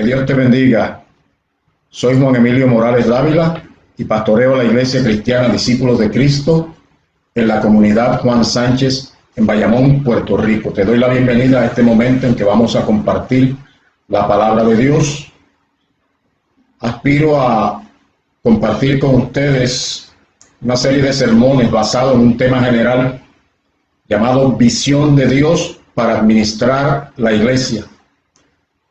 Que Dios te bendiga. Soy Juan Emilio Morales Dávila y pastoreo la Iglesia Cristiana Discípulos de Cristo en la comunidad Juan Sánchez en Bayamón, Puerto Rico. Te doy la bienvenida a este momento en que vamos a compartir la palabra de Dios. Aspiro a compartir con ustedes una serie de sermones basados en un tema general llamado Visión de Dios para administrar la Iglesia.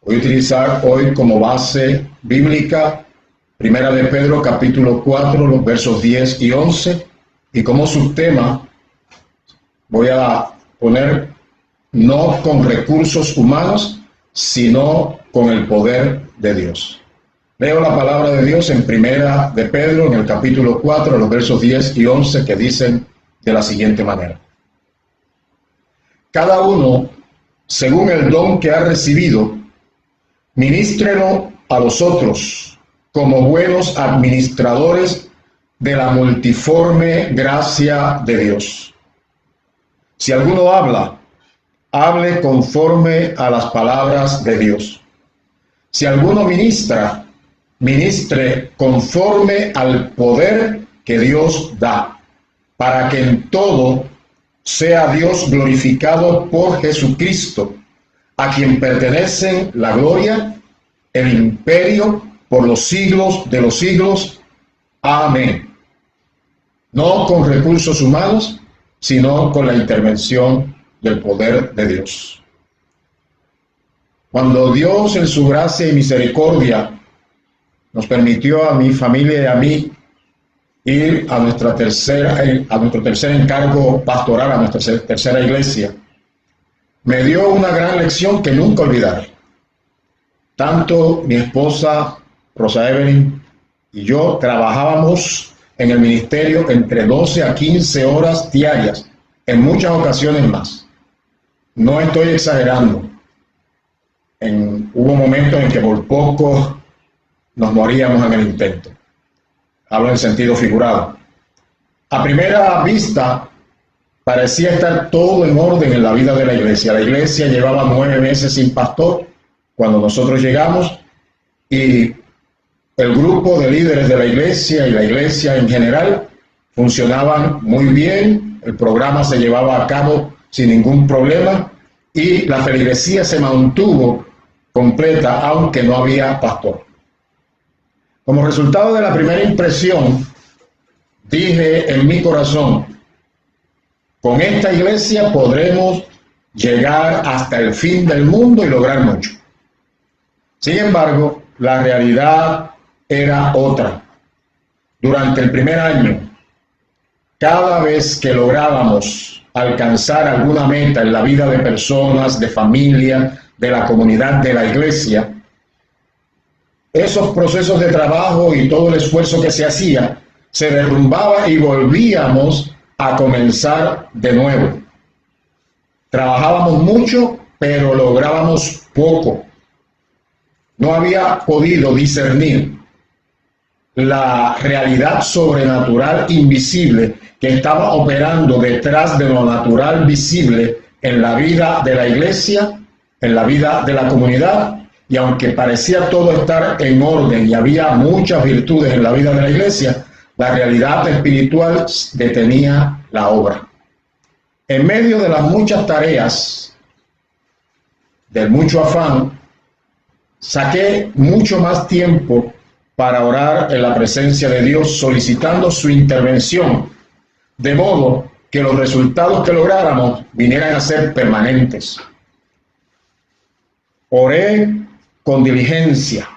Voy a utilizar hoy como base bíblica Primera de Pedro capítulo 4, los versos 10 y 11, y como subtema voy a poner no con recursos humanos, sino con el poder de Dios. Leo la palabra de Dios en Primera de Pedro, en el capítulo 4, los versos 10 y 11, que dicen de la siguiente manera: cada uno, según el don que ha recibido, ministrelo a los otros como buenos administradores de la multiforme gracia de Dios. Si alguno habla, hable conforme a las palabras de Dios. Si alguno ministra, ministre conforme al poder que Dios da, para que en todo sea Dios glorificado por Jesucristo, a quien pertenecen la gloria, el imperio, por los siglos de los siglos. Amén. No con recursos humanos, sino con la intervención del poder de Dios. Cuando Dios en su gracia y misericordia nos permitió a mi familia y a mí ir a nuestro tercer encargo pastoral, a nuestra tercera iglesia, me dio una gran lección que nunca olvidaré. Tanto mi esposa Rosa Evelyn y yo trabajábamos en el ministerio entre 12 a 15 horas diarias, en muchas ocasiones más. No estoy exagerando. Hubo momentos en que por poco nos moríamos en el intento. Hablo en sentido figurado. A primera vista, parecía estar todo en orden en la vida de la iglesia. La iglesia llevaba 9 meses sin pastor cuando nosotros llegamos, y el grupo de líderes de la iglesia y la iglesia en general funcionaban muy bien. El programa se llevaba a cabo sin ningún problema y la feligresía se mantuvo completa, aunque no había pastor. Como resultado de la primera impresión, dije en mi corazón: con esta iglesia podremos llegar hasta el fin del mundo y lograr mucho. Sin embargo, la realidad era otra. Durante el primer año, cada vez que lográbamos alcanzar alguna meta en la vida de personas, de familia, de la comunidad, de la iglesia, esos procesos de trabajo y todo el esfuerzo que se hacía se derrumbaba y volvíamos a comenzar de nuevo. Trabajábamos mucho, pero lográbamos poco. No había podido discernir la realidad sobrenatural invisible que estaba operando detrás de lo natural visible en la vida de la iglesia, en la vida de la comunidad. Y aunque parecía todo estar en orden y había muchas virtudes en la vida de la iglesia, la realidad espiritual detenía la obra. En medio de las muchas tareas, del mucho afán, saqué mucho más tiempo para orar en la presencia de Dios, solicitando su intervención, de modo que los resultados que lográramos vinieran a ser permanentes. Oré con diligencia,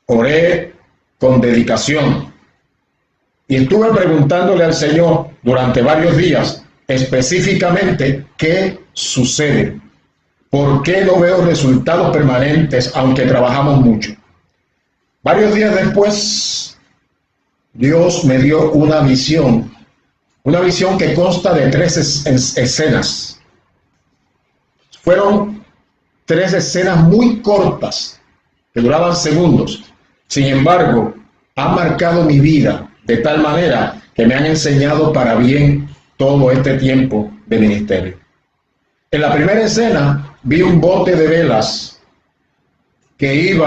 oré con dedicación, y estuve preguntándole al Señor durante varios días específicamente qué sucede. ¿Por qué no veo resultados permanentes aunque trabajamos mucho? Varios días después, Dios me dio una visión que consta de 3 escenas. Fueron 3 escenas muy cortas, que duraban segundos. Sin embargo, han marcado mi vida de tal manera que me han enseñado para bien todo este tiempo de ministerio. En la primera escena vi un bote de velas en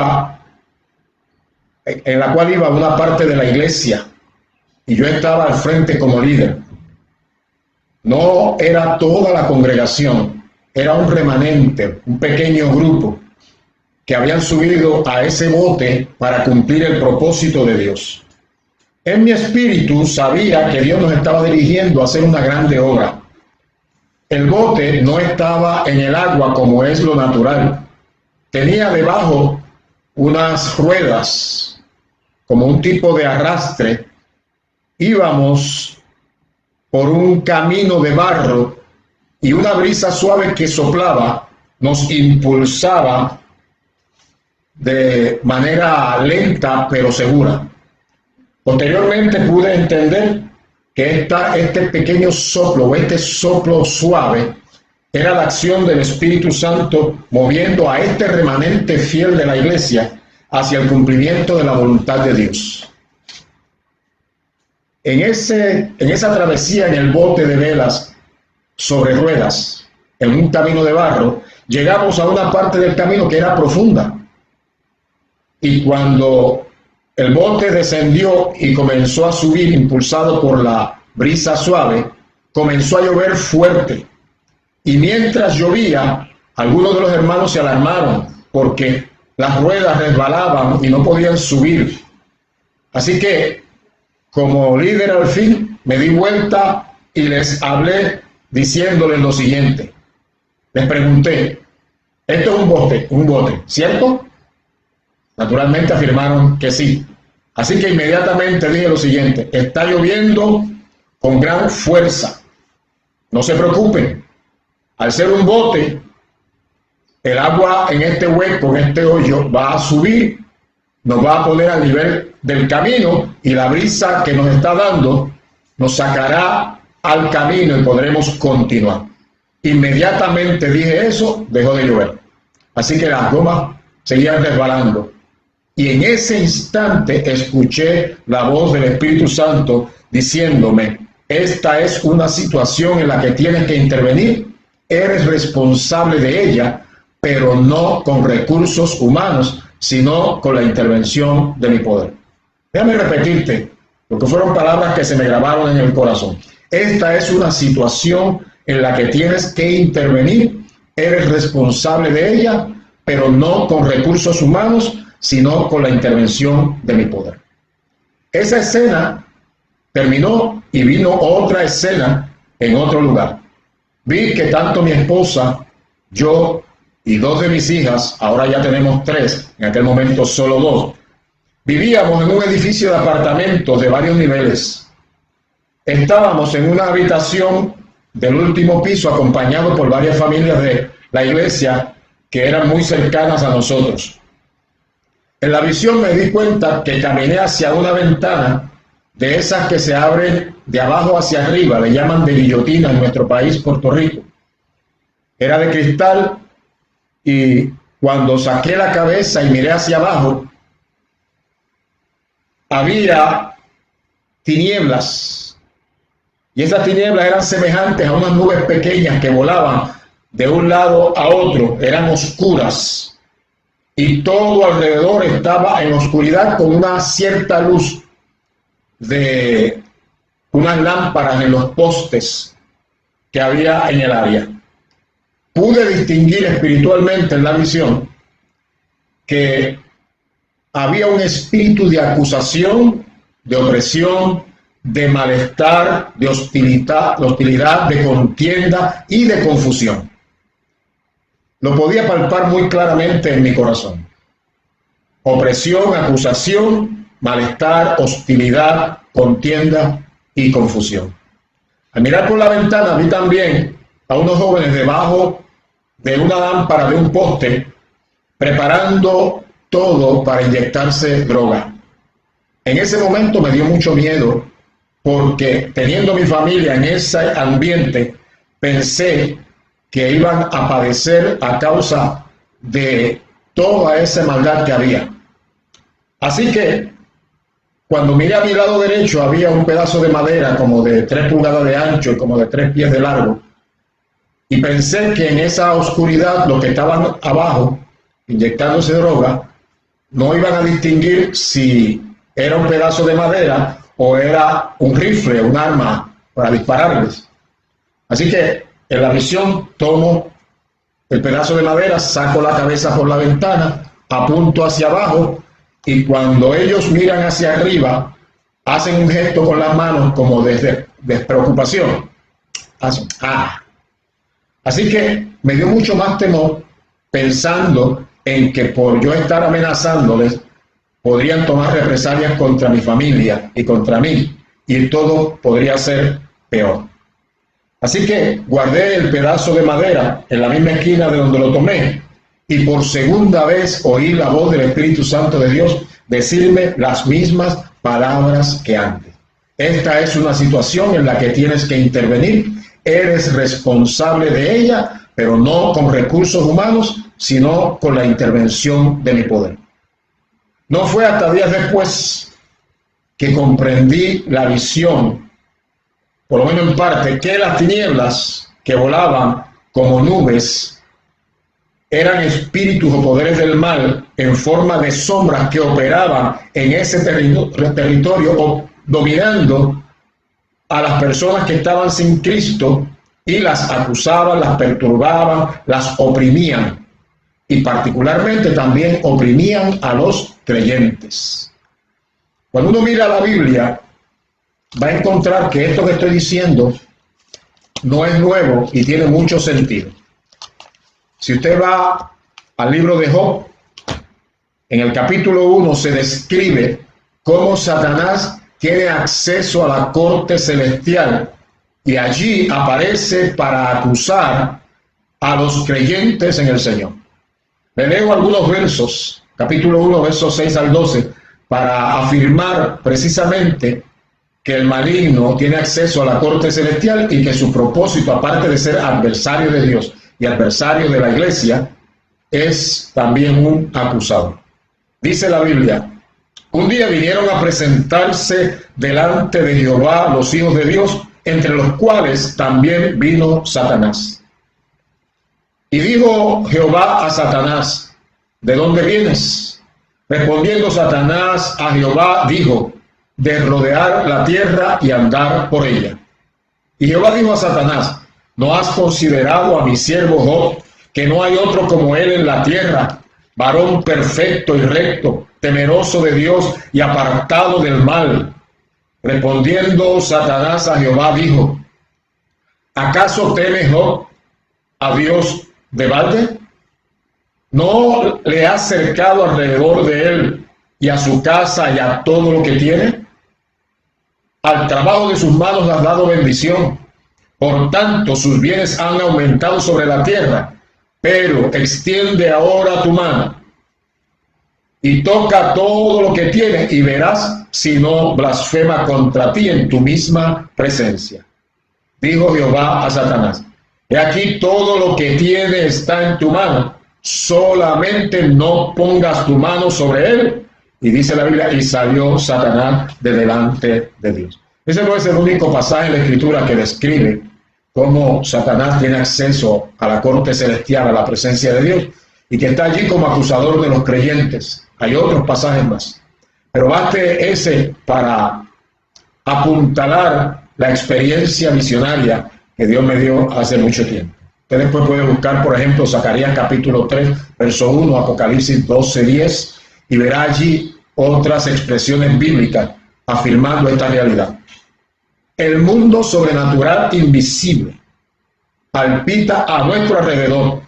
la cual iba una parte de la iglesia, y yo estaba al frente como líder. No era toda la congregación, era un remanente, un pequeño grupo que habían subido a ese bote para cumplir el propósito de Dios. En mi espíritu sabía que Dios nos estaba dirigiendo a hacer una grande obra. El bote no estaba en el agua como es lo natural. Tenía debajo unas ruedas, como un tipo de arrastre. Íbamos por un camino de barro y una brisa suave que soplaba nos impulsaba de manera lenta pero segura. Posteriormente pude entender que este pequeño soplo o este soplo suave era la acción del Espíritu Santo moviendo a este remanente fiel de la iglesia hacia el cumplimiento de la voluntad de Dios. En esa travesía en el bote de velas sobre ruedas, en un camino de barro, llegamos a una parte del camino que era profunda. Y cuando el bote descendió y comenzó a subir, impulsado por la brisa suave, comenzó a llover fuerte. Y mientras llovía, algunos de los hermanos se alarmaron porque las ruedas resbalaban y no podían subir. Así que, como líder al fin, me di vuelta y les hablé diciéndoles lo siguiente. Les pregunté, esto es un bote, ¿cierto? Naturalmente afirmaron que sí. Así que inmediatamente dije lo siguiente, está lloviendo con gran fuerza. No se preocupen. Al ser un bote, el agua en este hueco, en este hoyo, va a subir, nos va a poner al nivel del camino y la brisa que nos está dando nos sacará al camino y podremos continuar. Inmediatamente dije eso, dejó de llover. Así que las gomas seguían resbalando. Y en ese instante escuché la voz del Espíritu Santo diciéndome, esta es una situación en la que tienes que intervenir, eres responsable de ella, pero no con recursos humanos, sino con la intervención de mi poder. Déjame repetirte, porque fueron palabras que se me grabaron en el corazón. Esta es una situación en la que tienes que intervenir, eres responsable de ella, pero no con recursos humanos, sino con la intervención de mi poder. Esa escena terminó y vino otra escena en otro lugar. Vi que tanto mi esposa, yo y dos de mis hijas, ahora ya tenemos tres, en aquel momento solo dos, vivíamos en un edificio de apartamentos de varios niveles. Estábamos en una habitación del último piso acompañado por varias familias de la iglesia que eran muy cercanas a nosotros. En la visión me di cuenta que caminé hacia una ventana de esas que se abren de abajo hacia arriba, le llaman de guillotina en nuestro país, Puerto Rico. Era de cristal y cuando saqué la cabeza y miré hacia abajo, había tinieblas. Y esas tinieblas eran semejantes a unas nubes pequeñas que volaban de un lado a otro, eran oscuras. Y todo alrededor estaba en oscuridad con una cierta luz de unas lámparas en los postes que había en el área. Pude distinguir espiritualmente en la visión que había un espíritu de acusación, de opresión, de malestar, de hostilidad, de contienda y de confusión. Lo podía palpar muy claramente en mi corazón. Opresión, acusación, malestar, hostilidad, contienda y confusión. Al mirar por la ventana vi también a unos jóvenes debajo de una lámpara de un poste preparando todo para inyectarse droga. En ese momento me dio mucho miedo porque teniendo mi familia en ese ambiente pensé que iban a padecer a causa de toda esa maldad que había. Así que cuando miré a mi lado derecho había un pedazo de madera como de 3 pulgadas de ancho y como de 3 pies de largo. Y pensé que en esa oscuridad los que estaban abajo inyectándose droga, no iban a distinguir si era un pedazo de madera o era un rifle, un arma para dispararles. Así que en la visión tomo el pedazo de madera, saco la cabeza por la ventana, apunto hacia abajo y cuando ellos miran hacia arriba, hacen un gesto con las manos como de despreocupación. Hacen, ¡ah! Así que me dio mucho más temor pensando en que por yo estar amenazándoles podrían tomar represalias contra mi familia y contra mí y todo podría ser peor. Así que guardé el pedazo de madera en la misma esquina de donde lo tomé y por segunda vez oí la voz del Espíritu Santo de Dios decirme las mismas palabras que antes. Esta es una situación en la que tienes que intervenir. Eres responsable de ella, pero no con recursos humanos, sino con la intervención de mi poder. No fue hasta días después que comprendí la visión, por lo menos en parte, que las tinieblas que volaban como nubes eran espíritus o poderes del mal en forma de sombras que operaban en ese territorio o dominando a las personas que estaban sin Cristo y las acusaban, las perturbaban, las oprimían y particularmente también oprimían a los creyentes. Cuando uno mira la Biblia va a encontrar que esto que estoy diciendo no es nuevo y tiene mucho sentido. Si usted va al libro de Job, en el capítulo 1 se describe cómo Satanás tiene acceso a la corte celestial y allí aparece para acusar a los creyentes en el Señor. Le leo algunos versos, capítulo 1, versos 6 al 12, para afirmar precisamente que el maligno tiene acceso a la corte celestial y que su propósito, aparte de ser adversario de Dios y adversario de la iglesia, es también un acusador. Dice la Biblia: un día vinieron a presentarse delante de Jehová los hijos de Dios, entre los cuales también vino Satanás. Y dijo Jehová a Satanás: ¿de dónde vienes? Respondiendo Satanás a Jehová, dijo: de rodear la tierra y andar por ella. Y Jehová dijo a Satanás: ¿no has considerado a mi siervo Job, que no hay otro como él en la tierra, varón perfecto y recto, temeroso de Dios y apartado del mal? Respondiendo Satanás a Jehová dijo: ¿acaso teme Job a Dios de balde? ¿No le has cercado alrededor de él y a su casa y a todo lo que tiene? Al trabajo de sus manos le has dado bendición. Por tanto, sus bienes han aumentado sobre la tierra. Pero extiende ahora tu mano y toca todo lo que tiene y verás si no blasfema contra ti en tu misma presencia. Dijo Jehová a Satanás: he aquí todo lo que tiene está en tu mano, solamente no pongas tu mano sobre él. Y dice la Biblia: y salió Satanás de delante de Dios. Ese no es el único pasaje en la Escritura que describe cómo Satanás tiene acceso a la corte celestial, a la presencia de Dios, y que está allí como acusador de los creyentes. Hay otros pasajes más, pero baste ese para apuntalar la experiencia visionaria que Dios me dio hace mucho tiempo. Usted después puede buscar, por ejemplo, Zacarías capítulo 3, verso 1, Apocalipsis 12, 10, y verá allí otras expresiones bíblicas afirmando esta realidad. El mundo sobrenatural invisible palpita a nuestro alrededor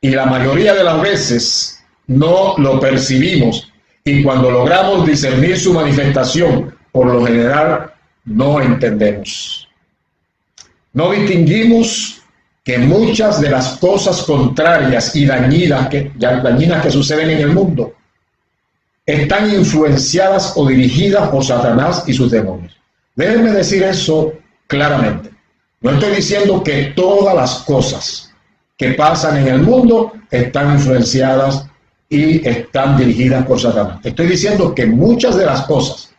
y la mayoría de las veces no lo percibimos, y cuando logramos discernir su manifestación, por lo general no entendemos. No distinguimos que muchas de las cosas contrarias y dañinas que suceden en el mundo están influenciadas o dirigidas por Satanás y sus demonios. Déjenme decir eso claramente. No estoy diciendo que todas las cosas que pasan en el mundo están influenciadas y están dirigidas por Satanás. Estoy diciendo que muchas de las cosas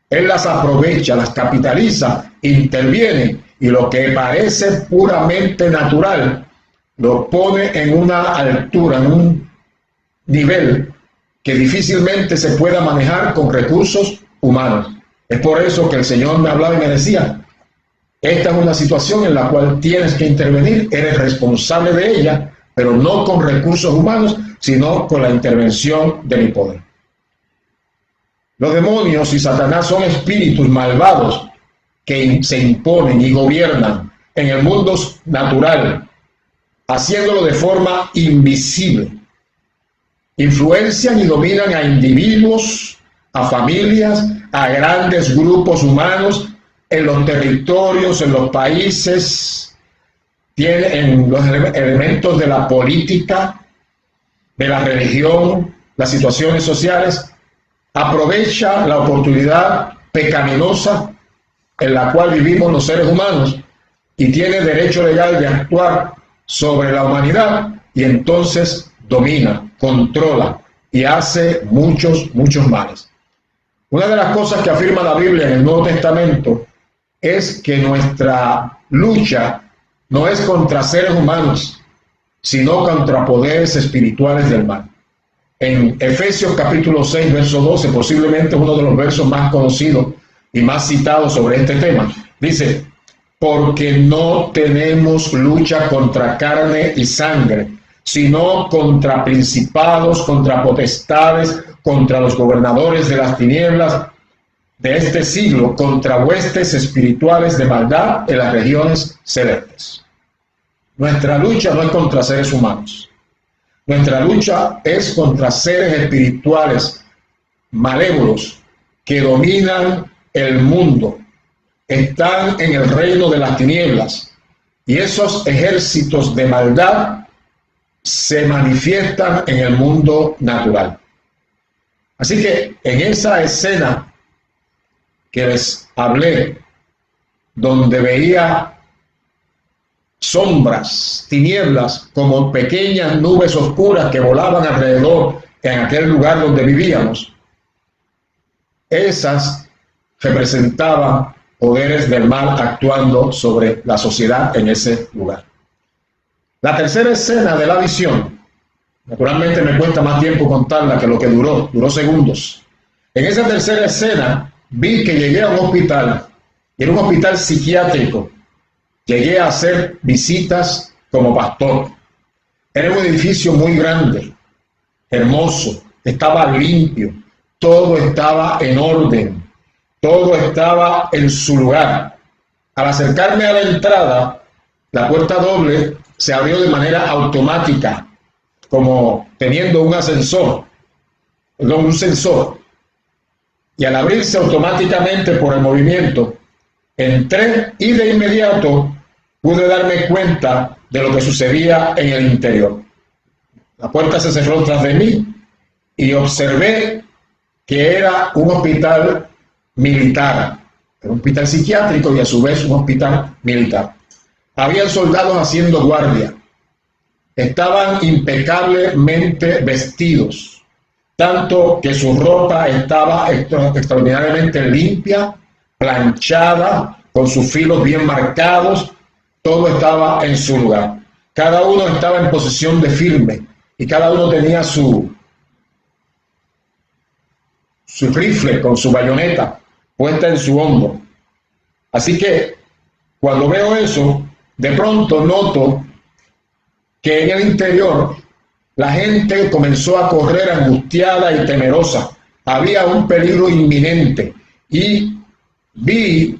él las aprovecha, las capitaliza, interviene, y lo que parece puramente natural lo pone en una altura, en un nivel que difícilmente se pueda manejar con recursos humanos. Es por eso que el Señor me hablaba y me decía, esta es una situación en la cual tienes que intervenir, eres responsable de ella, pero no con recursos humanos, sino con la intervención de mi poder. Los demonios y Satanás son espíritus malvados que se imponen y gobiernan en el mundo natural, haciéndolo de forma invisible. Influencian y dominan a individuos, a familias, a grandes grupos humanos, en los territorios, en los países, en los elementos de la política, de la religión, las situaciones sociales. Aprovecha la oportunidad pecaminosa en la cual vivimos los seres humanos y tiene derecho legal de actuar sobre la humanidad, y entonces domina, controla y hace muchos males. Una de las cosas que afirma la Biblia en el Nuevo Testamento es que nuestra lucha no es contra seres humanos, sino contra poderes espirituales del mal. En Efesios capítulo 6, verso 12, posiblemente uno de los versos más conocidos y más citados sobre este tema, dice: porque no tenemos lucha contra carne y sangre, sino contra principados, contra potestades, contra los gobernadores de las tinieblas de este siglo, contra huestes espirituales de maldad en las regiones celestes. Nuestra lucha no es contra seres humanos. Nuestra lucha es contra seres espirituales malévolos que dominan el mundo, están en el reino de las tinieblas, y esos ejércitos de maldad se manifiestan en el mundo natural. Así que en esa escena que les hablé, donde veía sombras, tinieblas, como pequeñas nubes oscuras que volaban alrededor en aquel lugar donde vivíamos, esas representaban poderes del mal actuando sobre la sociedad en ese lugar. La tercera escena de la visión, naturalmente me cuesta más tiempo contarla que lo que duró segundos. En esa tercera escena vi que llegué a un hospital, y era un hospital psiquiátrico. Llegué a hacer visitas como pastor. Era un edificio muy grande, hermoso, estaba limpio, todo estaba en orden, todo estaba en su lugar. Al acercarme a la entrada, la puerta doble se abrió de manera automática, como teniendo un sensor. Y al abrirse automáticamente por el movimiento, entré y de inmediato pude darme cuenta de lo que sucedía en el interior. La puerta se cerró tras de mí y observé que era un hospital militar, era un hospital psiquiátrico y a su vez un hospital militar. Habían soldados haciendo guardia, estaban impecablemente vestidos, tanto que su ropa estaba extraordinariamente limpia, planchada, con sus filos bien marcados, todo estaba en su lugar. Cada uno estaba en posición de firme y cada uno tenía su rifle con su bayoneta puesta en su hombro. Así que cuando veo eso, de pronto noto que en el interior la gente comenzó a correr angustiada y temerosa. Había un peligro inminente y vi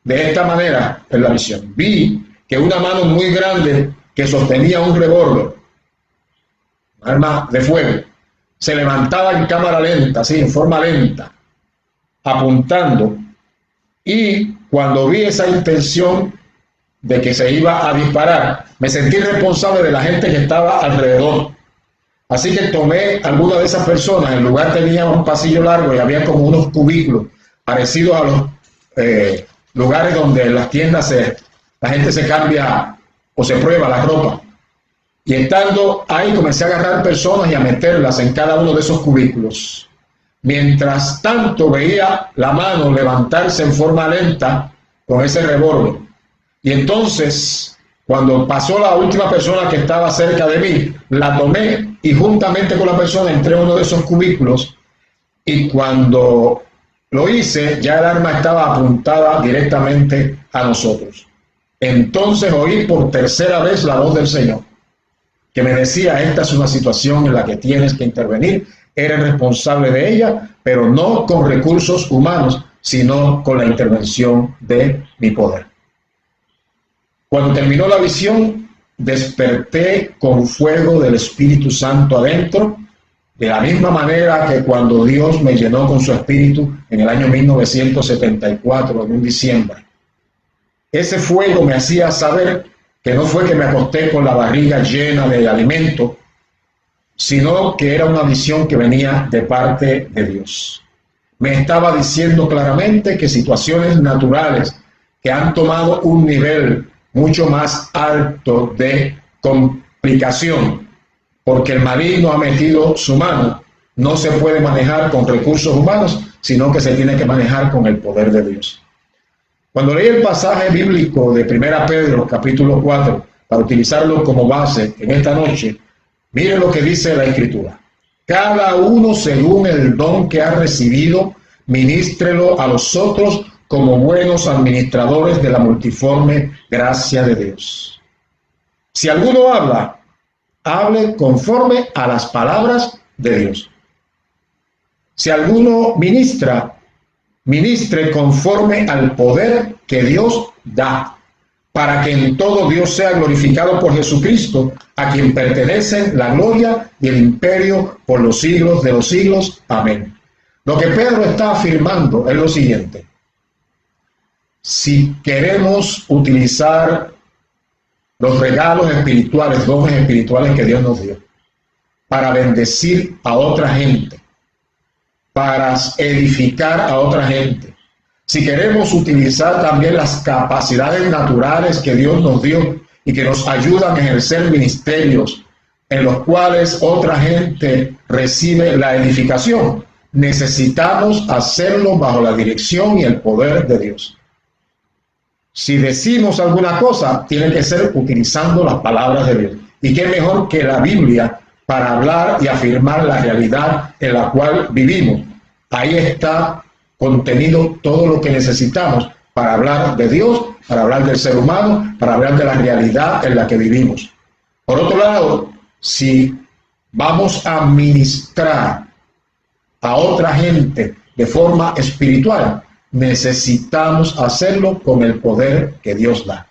de esta manera en la visión. Vi que una mano muy grande que sostenía un revólver, un arma de fuego, se levantaba en cámara lenta, así en forma lenta, apuntando. Y cuando vi esa intención de que se iba a disparar, me sentí responsable de la gente que estaba alrededor. Así que tomé a alguna de esas personas. El lugar tenía un pasillo largo y había como unos cubículos parecidos a los lugares donde en las tiendas la gente se cambia o se prueba la ropa. Y estando ahí comencé a agarrar personas y a meterlas en cada uno de esos cubículos. Mientras tanto veía la mano levantarse en forma lenta con ese revólver. Y entonces, cuando pasó la última persona que estaba cerca de mí, la tomé y juntamente con la persona entré a uno de esos cubículos, y cuando lo hice, ya el arma estaba apuntada directamente a nosotros. Entonces oí por tercera vez la voz del Señor, que me decía: esta es una situación en la que tienes que intervenir, eres responsable de ella, pero no con recursos humanos, sino con la intervención de mi poder. Cuando terminó la visión, desperté con fuego del Espíritu Santo adentro, de la misma manera que cuando Dios me llenó con su Espíritu en el año 1974, en un diciembre. Ese fuego me hacía saber que no fue que me acosté con la barriga llena de alimento, sino que era una visión que venía de parte de Dios. Me estaba diciendo claramente que situaciones naturales que han tomado un nivel mucho más alto de complicación, porque el maligno ha metido su mano, no se puede manejar con recursos humanos, sino que se tiene que manejar con el poder de Dios. Cuando leí el pasaje bíblico de 1 Pedro, capítulo 4, para utilizarlo como base en esta noche, miren lo que dice la Escritura. Cada uno según el don que ha recibido, ministrelo a los otros como buenos administradores de la multiforme gracia de Dios. Si alguno habla, hable conforme a las palabras de Dios. Si alguno ministra, ministre conforme al poder que Dios da, para que en todo Dios sea glorificado por Jesucristo, a quien pertenecen la gloria y el imperio por los siglos de los siglos. Amén. Lo que Pedro está afirmando es lo siguiente: si queremos utilizar los regalos espirituales, dones espirituales que Dios nos dio, para bendecir a otra gente, para edificar a otra gente, si queremos utilizar también las capacidades naturales que Dios nos dio y que nos ayudan a ejercer ministerios en los cuales otra gente recibe la edificación, necesitamos hacerlo bajo la dirección y el poder de Dios. Si decimos alguna cosa, tiene que ser utilizando las palabras de Dios. Y qué mejor que la Biblia para hablar y afirmar la realidad en la cual vivimos. Ahí está contenido todo lo que necesitamos para hablar de Dios, para hablar del ser humano, para hablar de la realidad en la que vivimos. Por otro lado, si vamos a ministrar a otra gente de forma espiritual, necesitamos hacerlo con el poder que Dios da.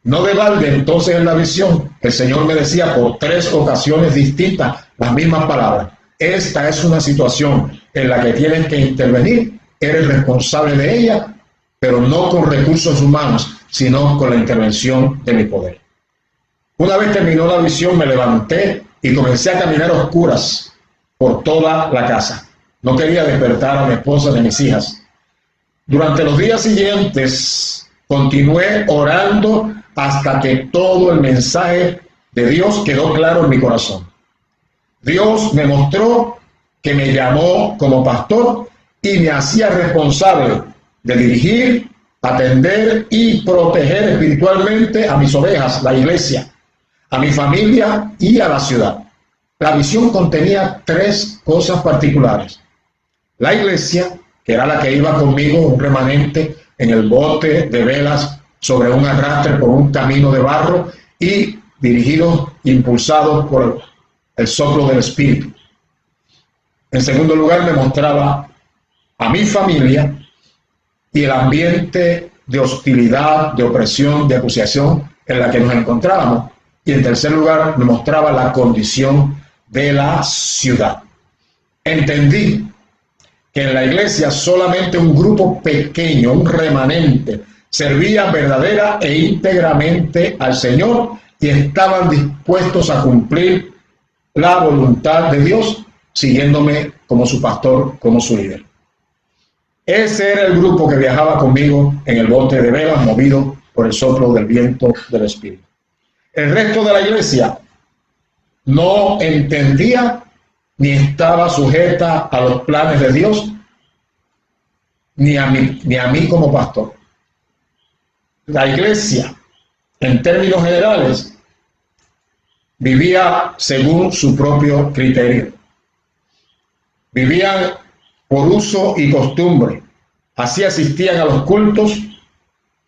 No de balde, entonces, en la visión, el Señor me decía por 3 ocasiones distintas las mismas palabras: esta es una situación en la que tienes que intervenir, eres responsable de ella, pero no con recursos humanos, sino con la intervención de mi poder. Una vez terminó la visión, me levanté y comencé a caminar a oscuras por toda la casa. No quería despertar a mi esposa ni a mis hijas. Durante los días siguientes continué orando hasta que todo el mensaje de Dios quedó claro en mi corazón. Dios me mostró que me llamó como pastor y me hacía responsable de dirigir, atender y proteger espiritualmente a mis ovejas, la iglesia, a mi familia y a la ciudad. La visión contenía 3 cosas particulares: la iglesia, que era la que iba conmigo, un remanente en el bote de velas sobre un arrastre por un camino de barro y dirigidos, impulsados por el soplo del Espíritu. En segundo lugar, me mostraba a mi familia y el ambiente de hostilidad, de opresión, de acusación en la que nos encontrábamos. Y en tercer lugar, me mostraba la condición de la ciudad. Entendí que en la iglesia solamente un grupo pequeño, un remanente, servía verdadera e íntegramente al Señor y estaban dispuestos a cumplir la voluntad de Dios, siguiéndome como su pastor, como su líder. Ese era el grupo que viajaba conmigo en el bote de velas, movido por el soplo del viento del Espíritu. El resto de la iglesia no entendía ni estaba sujeta a los planes de Dios, ni a mí como pastor. La iglesia, en términos generales, vivía según su propio criterio. Vivían por uso y costumbre. Así asistían a los cultos,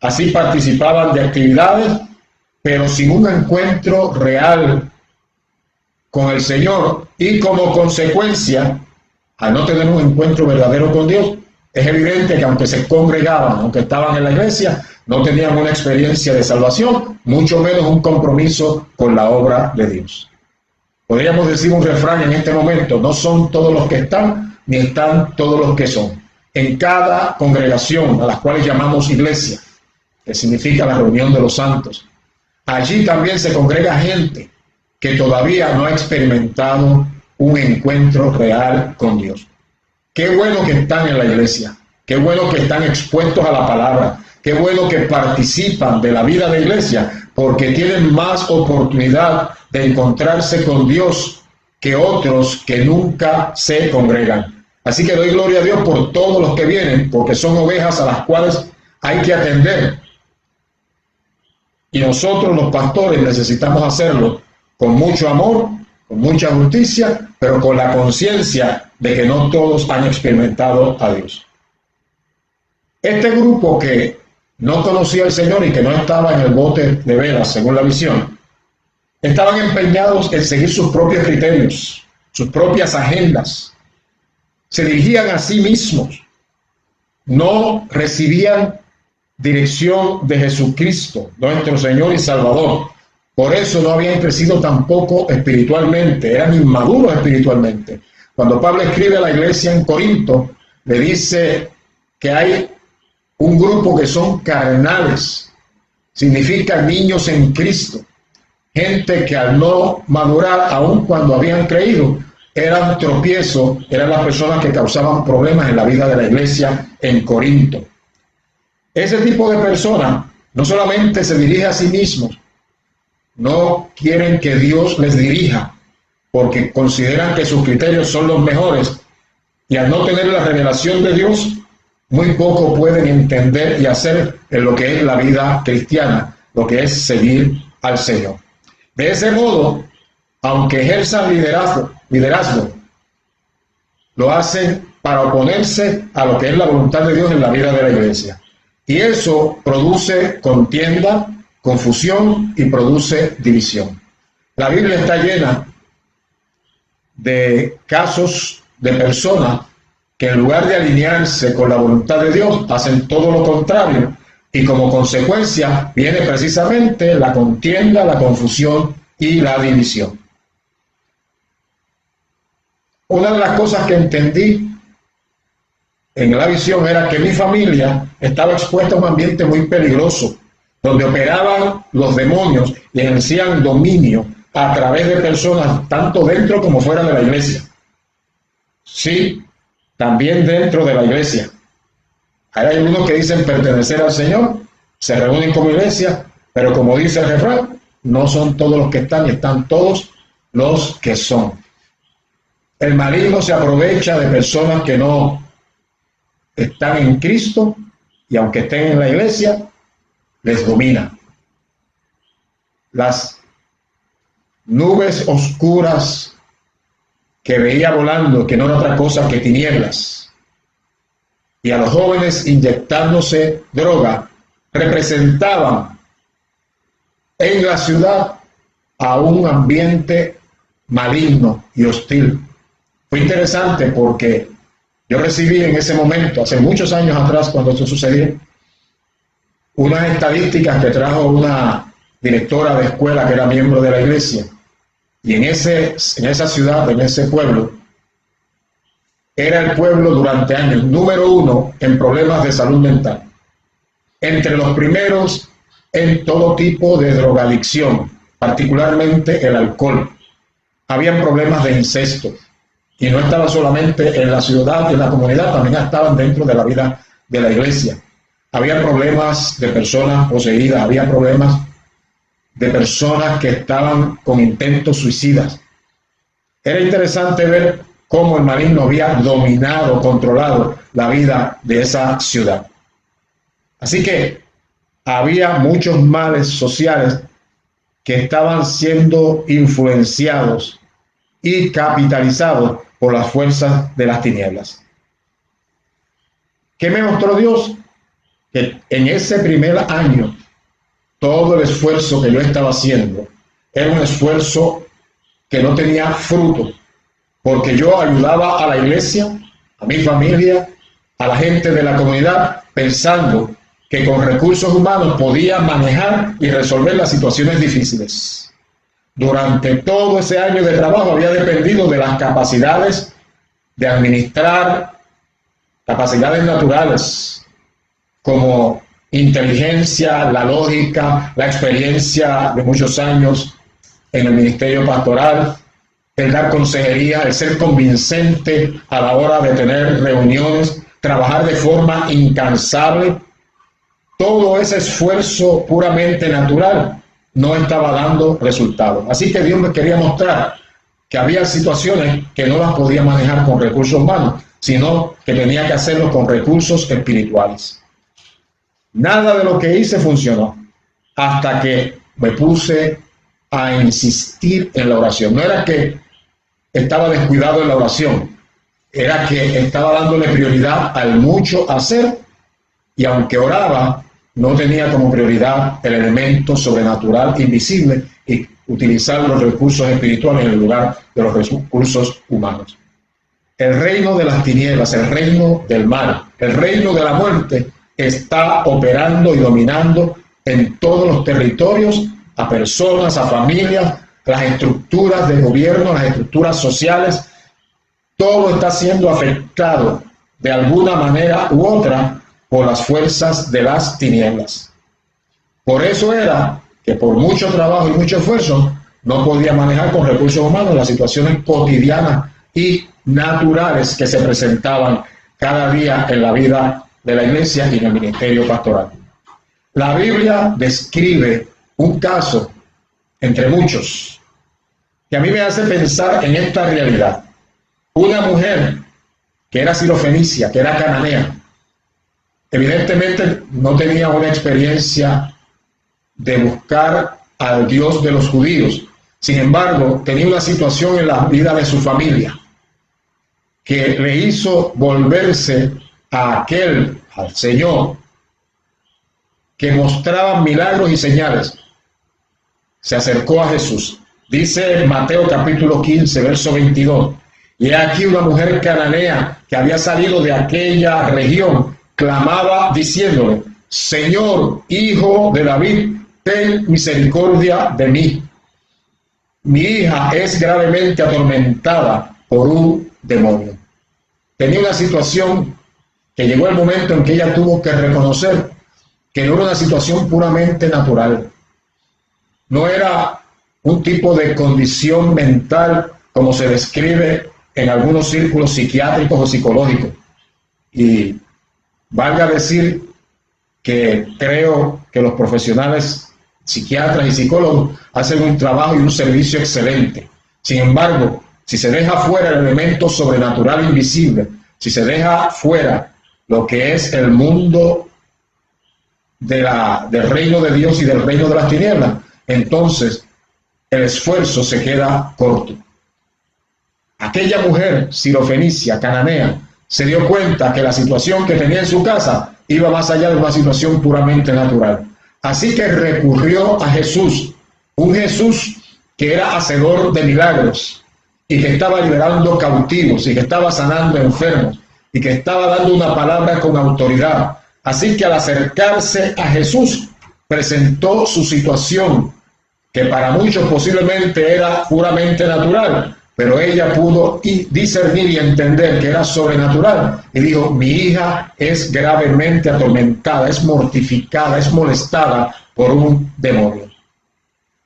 así participaban de actividades, pero sin un encuentro real con el Señor, y como consecuencia, al no tener un encuentro verdadero con Dios, es evidente que aunque se congregaban, aunque estaban en la iglesia, no tenían una experiencia de salvación, mucho menos un compromiso con la obra de Dios. Podríamos decir un refrán en este momento: no son todos los que están, ni están todos los que son. En cada congregación, a las cuales llamamos iglesia, que significa la reunión de los santos, allí también se congrega gente que todavía no ha experimentado un encuentro real con Dios. Qué bueno que están en la iglesia, qué bueno que están expuestos a la palabra, qué bueno que participan de la vida de iglesia, porque tienen más oportunidad de encontrarse con Dios que otros que nunca se congregan. Así que doy gloria a Dios por todos los que vienen, porque son ovejas a las cuales hay que atender. Y nosotros los pastores necesitamos hacerlo con mucho amor, con mucha justicia, pero con la conciencia de que no todos han experimentado a Dios. Este grupo que no conocía al Señor y que no estaba en el bote de velas, según la visión, estaban empeñados en seguir sus propios criterios, sus propias agendas. Se dirigían a sí mismos, no recibían dirección de Jesucristo, nuestro Señor y Salvador. Por eso no habían crecido tampoco espiritualmente, eran inmaduros espiritualmente. Cuando Pablo escribe a la iglesia en Corinto, le dice que hay un grupo que son carnales, significa niños en Cristo, gente que al no madurar, aun cuando habían creído, eran tropiezos, eran las personas que causaban problemas en la vida de la iglesia en Corinto. Ese tipo de personas no solamente se dirige a sí mismos, no quieren que Dios les dirija, porque consideran que sus criterios son los mejores, y al no tener la revelación de Dios, muy poco pueden entender y hacer en lo que es la vida cristiana, lo que es seguir al Señor. De ese modo, aunque ejerzan liderazgo, lo hacen para oponerse a lo que es la voluntad de Dios en la vida de la iglesia. Y eso produce contienda, confusión y produce división. La Biblia está llena de casos de personas que en lugar de alinearse con la voluntad de Dios, hacen todo lo contrario, y como consecuencia viene precisamente la contienda, la confusión y la división. Una de las cosas que entendí en la visión era que mi familia estaba expuesta a un ambiente muy peligroso, donde operaban los demonios y ejercían dominio a través de personas tanto dentro como fuera de la iglesia. Sí, también dentro de la iglesia. Hay algunos que dicen pertenecer al Señor, se reúnen como iglesia, pero como dice el refrán, no son todos los que están, están todos los que son. El maligno se aprovecha de personas que no están en Cristo, y aunque estén en la iglesia, les domina. Las nubes oscuras que veía volando, que no era otra cosa que tinieblas, y a los jóvenes inyectándose droga, representaban en la ciudad a un ambiente maligno y hostil. Fue interesante porque yo recibí en ese momento, hace muchos años atrás, cuando esto sucedió, unas estadísticas que trajo una directora de escuela que era miembro de la iglesia, y en esa ciudad, en ese pueblo, era el pueblo durante años número 1 en problemas de salud mental, entre los primeros en todo tipo de drogadicción, particularmente el alcohol. Habían problemas de incesto, y no estaba solamente en la ciudad y en la comunidad, también estaban dentro de la vida de la iglesia. Había problemas de personas poseídas, había problemas de personas que estaban con intentos suicidas. Era interesante ver cómo el maligno había dominado, controlado la vida de esa ciudad. Así que había muchos males sociales que estaban siendo influenciados y capitalizados por las fuerzas de las tinieblas. ¿Qué me mostró Dios? Que en ese primer año, todo el esfuerzo que yo estaba haciendo era un esfuerzo que no tenía fruto, porque yo ayudaba a la iglesia, a mi familia, a la gente de la comunidad, pensando que con recursos humanos podía manejar y resolver las situaciones difíciles. Durante todo ese año de trabajo había dependido de las capacidades de administrar, capacidades naturales, como inteligencia, la lógica, la experiencia de muchos años en el ministerio pastoral, el dar consejería, el ser convincente a la hora de tener reuniones, trabajar de forma incansable. Todo ese esfuerzo puramente natural no estaba dando resultados. Así que Dios me quería mostrar que había situaciones que no las podía manejar con recursos humanos, sino que tenía que hacerlo con recursos espirituales. Nada de lo que hice funcionó hasta que me puse a insistir en la oración. No era que estaba descuidado en la oración, era que estaba dándole prioridad al mucho hacer, y aunque oraba, no tenía como prioridad el elemento sobrenatural invisible y utilizar los recursos espirituales en el lugar de los recursos humanos. El reino de las tinieblas, el reino del mal, el reino de la muerte está operando y dominando en todos los territorios, a personas, a familias, las estructuras de gobierno, las estructuras sociales. Todo está siendo afectado de alguna manera u otra por las fuerzas de las tinieblas. Por eso era que por mucho trabajo y mucho esfuerzo no podía manejar con recursos humanos las situaciones cotidianas y naturales que se presentaban cada día en la vida de la iglesia y en el ministerio pastoral. La Biblia describe un caso entre muchos que a mí me hace pensar en esta realidad. Una mujer que era sirofenicia, que era cananea, evidentemente no tenía una experiencia de buscar al Dios de los judíos. Sin embargo, tenía una situación en la vida de su familia que le hizo volverse a al Señor, que mostraba milagros y señales. Se acercó a Jesús. Dice Mateo capítulo 15, verso 22. Y aquí una mujer cananea que había salido de aquella región clamaba diciéndole: Señor, hijo de David, ten misericordia de mí. Mi hija es gravemente atormentada por un demonio. Tenía una situación que llegó el momento en que ella tuvo que reconocer que no era una situación puramente natural. No era un tipo de condición mental como se describe en algunos círculos psiquiátricos o psicológicos. Y valga decir que creo que los profesionales psiquiatras y psicólogos hacen un trabajo y un servicio excelente. Sin embargo, si se deja fuera el elemento sobrenatural invisible, si se deja fuera lo que es el mundo del reino de Dios y del reino de las tinieblas, entonces el esfuerzo se queda corto. Aquella mujer sirofenicia, cananea, se dio cuenta que la situación que tenía en su casa iba más allá de una situación puramente natural. Así que recurrió a Jesús, un Jesús que era hacedor de milagros y que estaba liberando cautivos y que estaba sanando enfermos y que estaba dando una palabra con autoridad. Así que al acercarse a Jesús, presentó su situación, que para muchos posiblemente era puramente natural, pero ella pudo discernir y entender que era sobrenatural. Y dijo: mi hija es gravemente atormentada, es mortificada, es molestada por un demonio.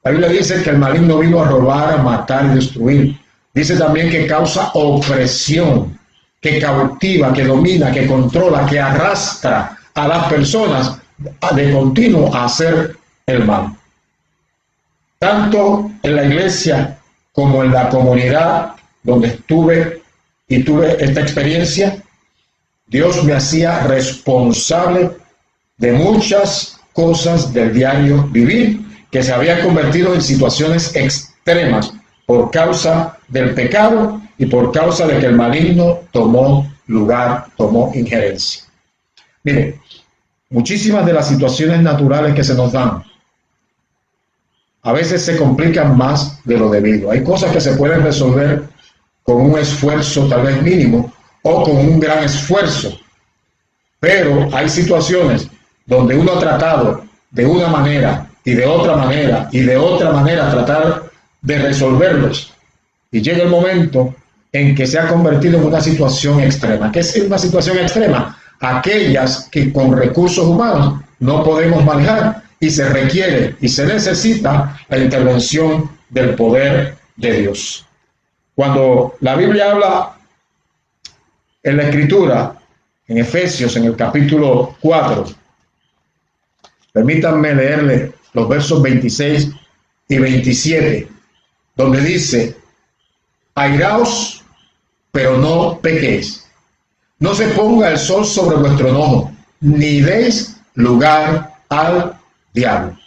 La Biblia dice que el maligno vino a robar, a matar y destruir. Dice también que causa opresión, que cautiva, que domina, que controla, que arrastra a las personas de continuo a hacer el mal. Tanto en la iglesia como en la comunidad donde tuve esta experiencia, Dios me hacía responsable de muchas cosas del diario vivir que se habían convertido en situaciones extremas por causa del pecado y por causa de que el maligno tomó lugar, tomó injerencia. Mire, muchísimas de las situaciones naturales que se nos dan a veces se complican más de lo debido. Hay cosas que se pueden resolver con un esfuerzo tal vez mínimo o con un gran esfuerzo, pero hay situaciones donde uno ha tratado de una manera y de otra manera y de otra manera tratar de resolverlos, y llega el momento en que se ha convertido en una situación extrema. ¿Qué es una situación extrema? Aquellas que con recursos humanos no podemos manejar y se requiere y se necesita la intervención del poder de Dios. Cuando la Biblia habla en la Escritura, en Efesios, en el capítulo 4, permítanme leerle los versos 26 y 27, donde dice: airaos, pero no pequéis. No se ponga el sol sobre vuestro enojo, ni deis lugar al diablo.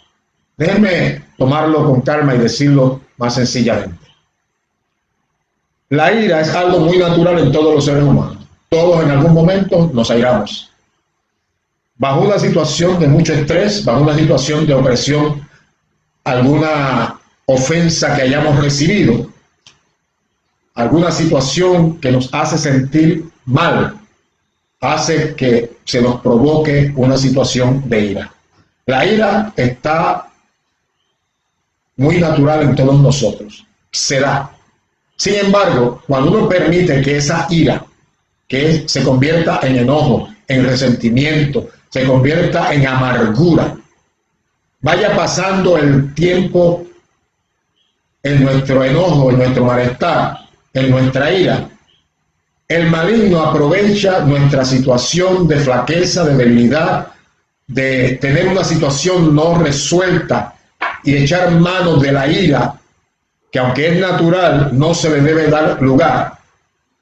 Déjenme tomarlo con calma y decirlo más sencillamente. La ira es algo muy natural en todos los seres humanos. Todos en algún momento nos airamos. Bajo una situación de mucho estrés, bajo una situación de opresión, alguna ofensa que hayamos recibido, alguna situación que nos hace sentir mal, hace que se nos provoque una situación de ira. La ira está muy natural en todos nosotros, se da. Sin embargo, cuando uno permite que esa ira, que se convierta en enojo, en resentimiento, se convierta en amargura, vaya pasando el tiempo en nuestro enojo, en nuestro malestar, en nuestra ira, el maligno aprovecha nuestra situación de flaqueza, de debilidad, de tener una situación no resuelta y echar mano de la ira, que aunque es natural, no se le debe dar lugar.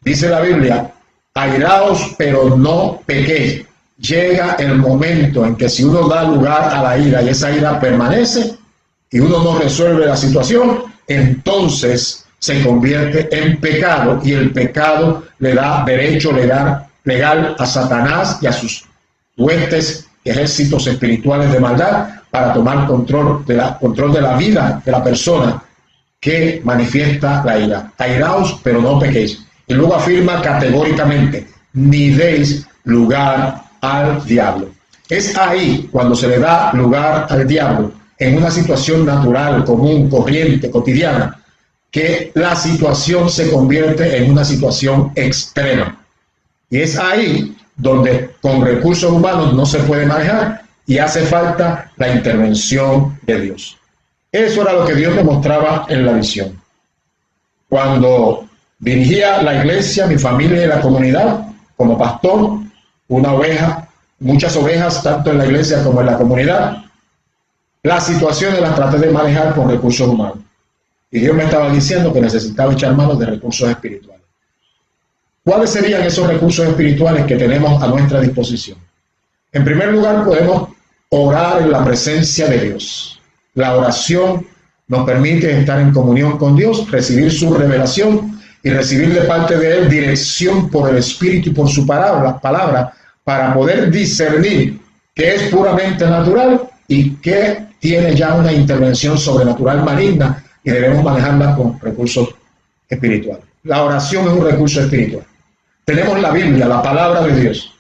Dice la Biblia: airaos, pero no pequéis. Llega el momento en que si uno da lugar a la ira y esa ira permanece y uno no resuelve la situación, entonces se convierte en pecado, y el pecado le da derecho legal a Satanás y a sus huestes, ejércitos espirituales de maldad, para tomar control de la vida de la persona que manifiesta la ira. Airaos, pero no pequéis. Y luego afirma categóricamente: ni deis lugar al diablo. Es ahí cuando se le da lugar al diablo, en una situación natural, común, corriente, cotidiana, que la situación se convierte en una situación extrema. Y es ahí donde con recursos humanos no se puede manejar y hace falta la intervención de Dios. Eso era lo que Dios me mostraba en la visión. Cuando dirigía la iglesia, mi familia y la comunidad, como pastor, una oveja, muchas ovejas, tanto en la iglesia como en la comunidad, las situaciones las traté de manejar con recursos humanos. Y Dios me estaba diciendo que necesitaba echar manos de recursos espirituales. ¿Cuáles serían esos recursos espirituales que tenemos a nuestra disposición? En primer lugar, podemos orar en la presencia de Dios. La oración nos permite estar en comunión con Dios, recibir su revelación y recibir de parte de Él dirección por el Espíritu y por su palabra para poder discernir qué es puramente natural y qué tiene ya una intervención sobrenatural maligna, y debemos manejarla con recursos espirituales. La oración es un recurso espiritual. Tenemos la Biblia, la palabra de Dios,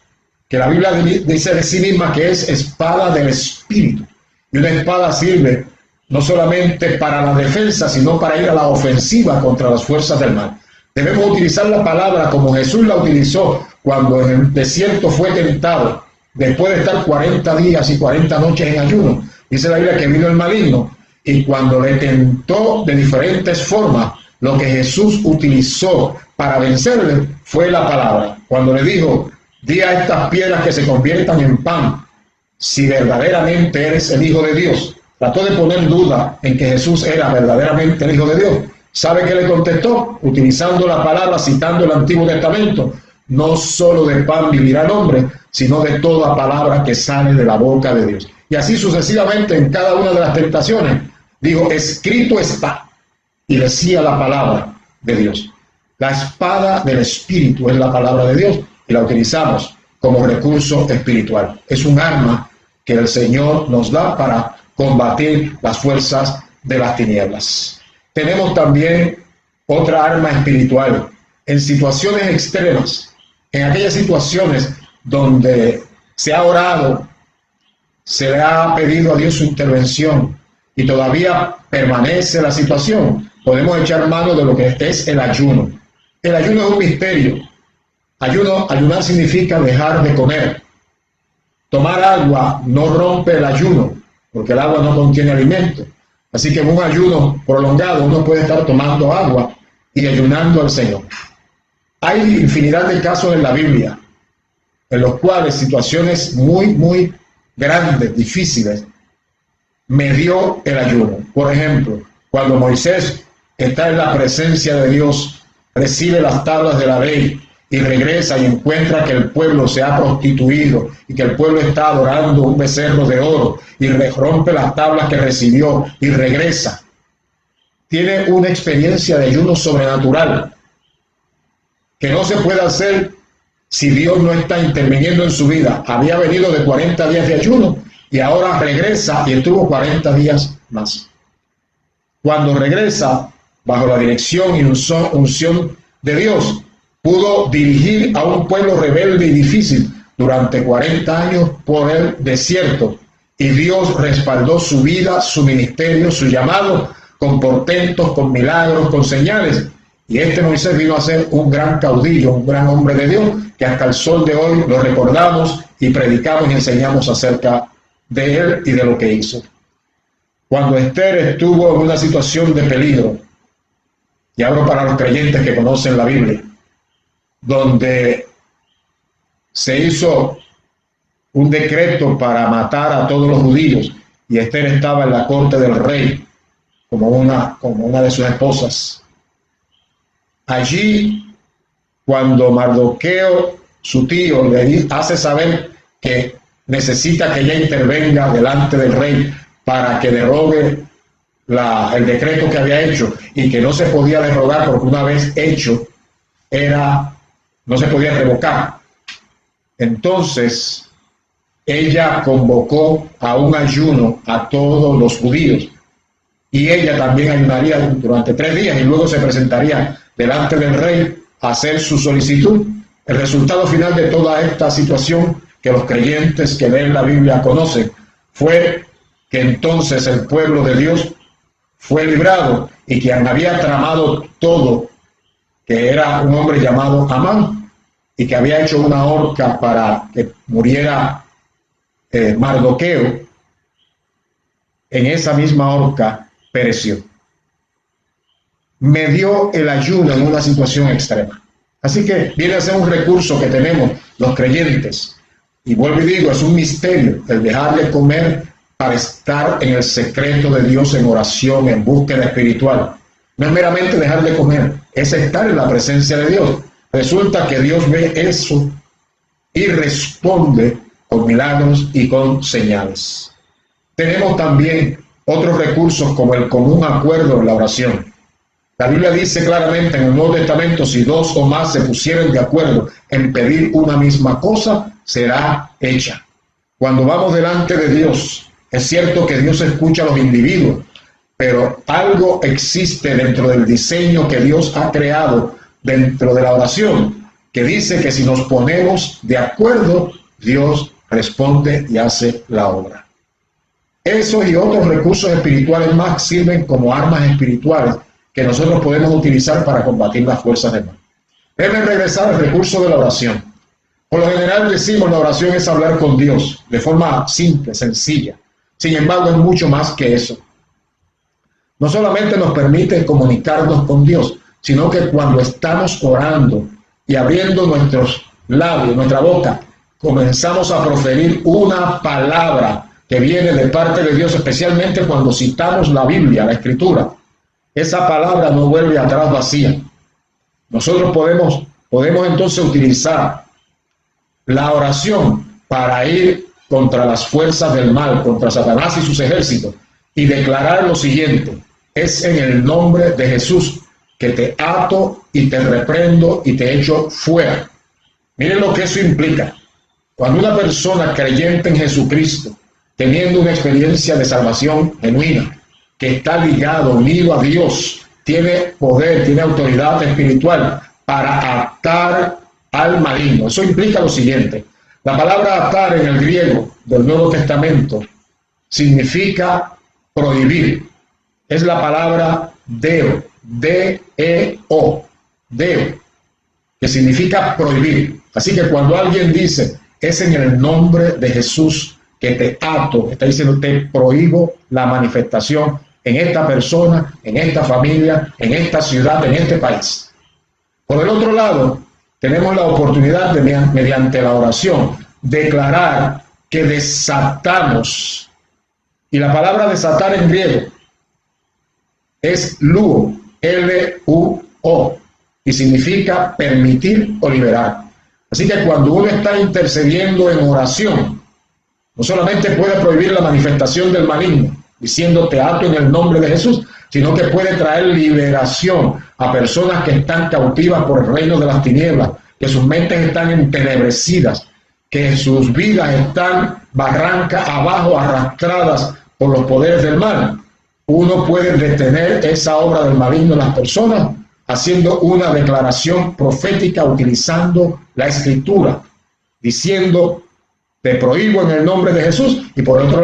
que la Biblia dice de sí misma que es espada del Espíritu. Y una espada sirve no solamente para la defensa, sino para ir a la ofensiva contra las fuerzas del mal. Debemos utilizar la palabra como Jesús la utilizó cuando en el desierto fue tentado, después de estar 40 días y 40 noches en ayuno. Dice la Biblia que vino el maligno, y cuando le tentó de diferentes formas, lo que Jesús utilizó para vencerle fue la palabra. Cuando le dijo: di a estas piedras que se conviertan en pan, si verdaderamente eres el Hijo de Dios. Trató de poner duda en que Jesús era verdaderamente el Hijo de Dios. ¿Sabe qué le contestó? Utilizando la palabra, citando el Antiguo Testamento: no solo de pan vivirá el hombre, sino de toda palabra que sale de la boca de Dios. Y así sucesivamente en cada una de las tentaciones. dijo, escrito está, y decía la palabra de Dios. La espada del Espíritu es la palabra de Dios y la utilizamos como recurso espiritual. Es un arma que el Señor nos da para combatir las fuerzas de las tinieblas. Tenemos también otra arma espiritual en situaciones extremas, en aquellas situaciones donde se ha orado, se le ha pedido a Dios su intervención y todavía permanece la situación. Podemos echar mano de lo que es el ayuno. El ayuno es un misterio. Ayunar significa dejar de comer. Tomar agua no rompe el ayuno, porque el agua no contiene alimento. Así que en un ayuno prolongado uno puede estar tomando agua y ayunando al Señor. Hay infinidad de casos en la Biblia en los cuales situaciones muy grandes, difíciles, medió el ayuno. Por ejemplo, cuando Moisés está en la presencia de Dios, recibe las tablas de la ley y regresa y encuentra que el pueblo se ha prostituido y que el pueblo está adorando un becerro de oro y rompe las tablas que recibió y regresa. Tiene una experiencia de ayuno sobrenatural que no se puede hacer si Dios no está interviniendo en su vida. Había venido de 40 días de ayuno y ahora regresa y estuvo 40 días más. Cuando regresa, bajo la dirección y unción de Dios, pudo dirigir a un pueblo rebelde y difícil durante 40 años por el desierto. Y Dios respaldó su vida, su ministerio, su llamado, con portentos, con milagros, con señales. Y este Moisés vino a ser un gran caudillo, un gran hombre de Dios, que hasta el sol de hoy lo recordamos y predicamos y enseñamos acerca de él y de lo que hizo. Cuando Esther estuvo en una situación de peligro, y hablo para los creyentes que conocen la Biblia, donde se hizo un decreto para matar a todos los judíos, y Esther estaba en la corte del rey como una de sus esposas. Allí, cuando Mardoqueo, su tío, le hace saber que necesita que ella intervenga delante del rey para que derogue el decreto que había hecho y que no se podía derogar porque una vez hecho no se podía revocar. Entonces, ella convocó a un ayuno a todos los judíos y ella también ayunaría durante 3 días y luego se presentaría delante del rey a hacer su solicitud. El resultado final de toda esta situación que los creyentes que leen la Biblia conocen fue que entonces el pueblo de Dios fue librado y quien había tramado todo, que era un hombre llamado Amán y que había hecho una horca para que muriera Mardoqueo, en esa misma horca pereció. Medió el ayuno en una situación extrema. Así que viene a ser un recurso que tenemos los creyentes. Y vuelvo y digo, es un misterio el dejar de comer para estar en el secreto de Dios en oración, en búsqueda espiritual. No es meramente dejar de comer, es estar en la presencia de Dios. Resulta que Dios ve eso y responde con milagros y con señales. Tenemos también otros recursos como el común acuerdo en la oración. La Biblia dice claramente en el Nuevo Testamento, si 2 o más se pusieren de acuerdo en pedir una misma cosa, será hecha. Cuando vamos delante de Dios, es cierto que Dios escucha a los individuos, pero algo existe dentro del diseño que Dios ha creado dentro de la oración, que dice que si nos ponemos de acuerdo, Dios responde y hace la obra. Esos y otros recursos espirituales más sirven como armas espirituales que nosotros podemos utilizar para combatir las fuerzas del mal. Deben regresar al recurso de la oración. Por lo general decimos la oración es hablar con Dios de forma simple, sencilla. Sin embargo, es mucho más que eso. No solamente nos permite comunicarnos con Dios, sino que cuando estamos orando y abriendo nuestros labios, nuestra boca, comenzamos a proferir una palabra que viene de parte de Dios, especialmente cuando citamos la Biblia, la Escritura. Esa palabra no vuelve atrás vacía. Nosotros podemos entonces utilizar la oración para ir contra las fuerzas del mal, contra Satanás y sus ejércitos, y declarar lo siguiente: es en el nombre de Jesús que te ato y te reprendo y te echo fuera. Miren lo que eso implica. Cuando una persona creyente en Jesucristo, teniendo una experiencia de salvación genuina, que está ligado, unido a Dios, tiene poder, tiene autoridad espiritual para atar al maligno. Eso implica lo siguiente: la palabra atar en el griego del Nuevo Testamento significa prohibir. Es la palabra deo, D-E-O, deo, que significa prohibir. Así que cuando alguien dice, es en el nombre de Jesús que te ato, está diciendo, te prohíbo la manifestación en esta persona, en esta familia, en esta ciudad, en este país. Por el otro lado, tenemos la oportunidad de, mediante la oración, declarar que desatamos. Y la palabra desatar en griego es luo, L-U-O, y significa permitir o liberar. Así que cuando uno está intercediendo en oración, no solamente puede prohibir la manifestación del maligno, diciendo te ato en el nombre de Jesús, sino que puede traer liberación a personas que están cautivas por el reino de las tinieblas, que sus mentes están entenebrecidas, que sus vidas están barranca abajo, arrastradas por los poderes del mal. Uno puede detener esa obra del maligno en las personas haciendo una declaración profética utilizando la escritura, diciendo te prohíbo en el nombre de Jesús, y por otro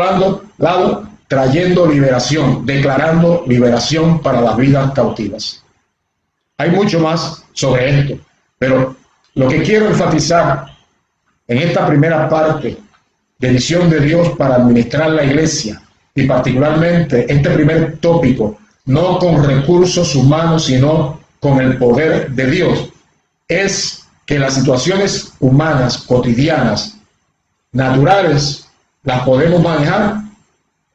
lado trayendo liberación, declarando liberación para las vidas cautivas. Hay mucho más sobre esto, pero lo que quiero enfatizar en esta primera parte de visión de Dios para administrar la iglesia, y particularmente este primer tópico, no con recursos humanos, sino con el poder de Dios, es que las situaciones humanas, cotidianas, naturales, las podemos manejar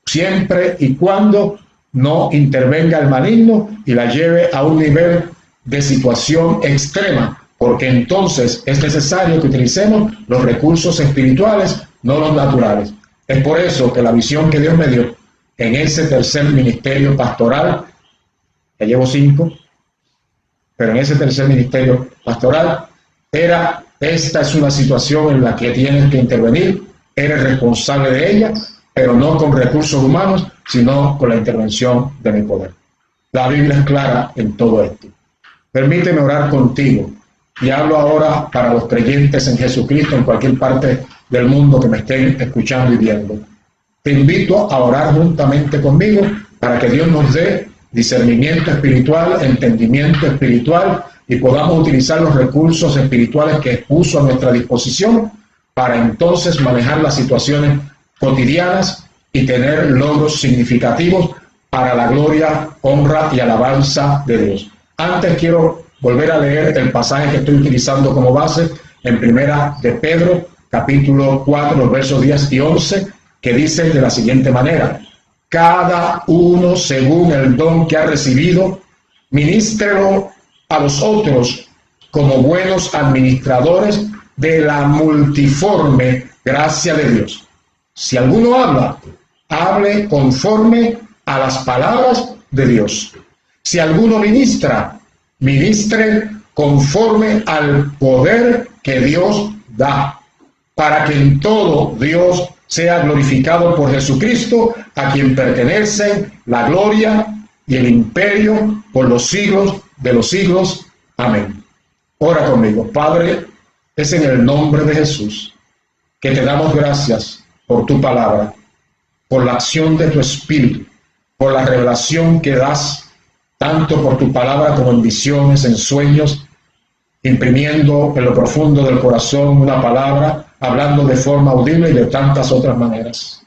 siempre y cuando no intervenga el maligno y la lleve a un nivel de situación extrema, porque entonces es necesario que utilicemos los recursos espirituales, no los naturales. Es por eso que la visión que Dios me dio en ese tercer ministerio pastoral, ya llevo 5, pero en ese tercer ministerio pastoral era, esta es una situación en la que tienes que intervenir, eres responsable de ella, pero no con recursos humanos, sino con la intervención de mi poder. La Biblia es clara en todo esto. Permíteme orar contigo, y hablo ahora para los creyentes en Jesucristo en cualquier parte del mundo que me estén escuchando y viendo. Te invito a orar juntamente conmigo para que Dios nos dé discernimiento espiritual, entendimiento espiritual, y podamos utilizar los recursos espirituales que puso a nuestra disposición para entonces manejar las situaciones cotidianas y tener logros significativos para la gloria, honra y alabanza de Dios. Antes quiero volver a leer el pasaje que estoy utilizando como base en Primera de Pedro, capítulo 4, los versos 10 y 11, que dice de la siguiente manera: cada uno según el don que ha recibido, ministrelo a los otros como buenos administradores de la multiforme gracia de Dios. Si alguno habla, hable conforme a las palabras de Dios. Si alguno ministra, ministre conforme al poder que Dios da, para que en todo Dios sea glorificado por Jesucristo, a quien pertenecen la gloria y el imperio por los siglos de los siglos. Amén. Ora conmigo. Padre, es en el nombre de Jesús que te damos gracias por tu palabra, por la acción de tu Espíritu, por la revelación que das, tanto por tu palabra como en visiones, en sueños, imprimiendo en lo profundo del corazón una palabra, hablando de forma audible y de tantas otras maneras.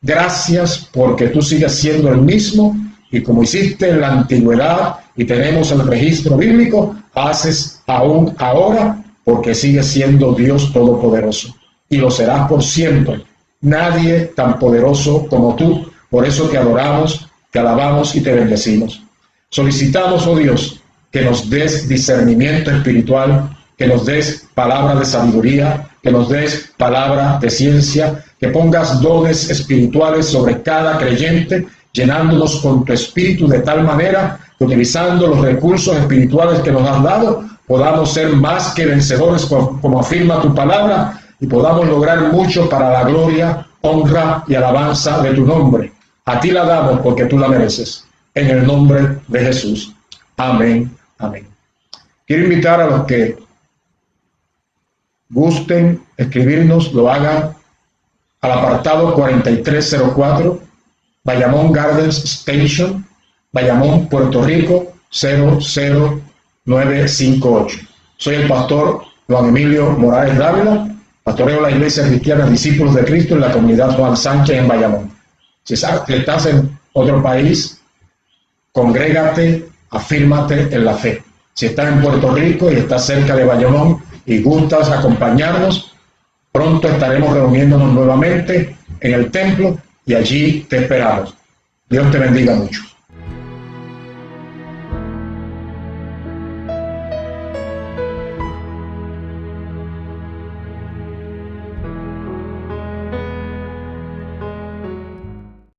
Gracias porque tú sigues siendo el mismo, y como hiciste en la antigüedad y tenemos el registro bíblico, haces aún ahora, porque sigues siendo Dios Todopoderoso y lo serás por siempre. Nadie tan poderoso como tú, por eso te adoramos, te alabamos y te bendecimos. Solicitamos, oh Dios, que nos des discernimiento espiritual, que nos des palabra de sabiduría, que nos des palabra de ciencia, que pongas dones espirituales sobre cada creyente llenándonos con tu espíritu de tal manera que, utilizando los recursos espirituales que nos has dado, podamos ser más que vencedores, como afirma tu palabra, y podamos lograr mucho para la gloria, honra y alabanza de tu nombre. A ti la damos porque tú la mereces. En el nombre de Jesús. Amén. Amén. Quiero invitar a los que gusten escribirnos, lo hagan al apartado 4304, Bayamón Gardens Station, Bayamón, Puerto Rico, 00958. Soy el pastor Juan Emilio Morales Dávila, pastoreo la Iglesia Cristiana Discípulos de Cristo en la comunidad Juan Sánchez en Bayamón. Si estás en otro país, congrégate, afírmate en la fe. Si estás en Puerto Rico y estás cerca de Bayamón y gustas acompañarnos, pronto estaremos reuniéndonos nuevamente en el templo y allí te esperamos. Dios te bendiga mucho.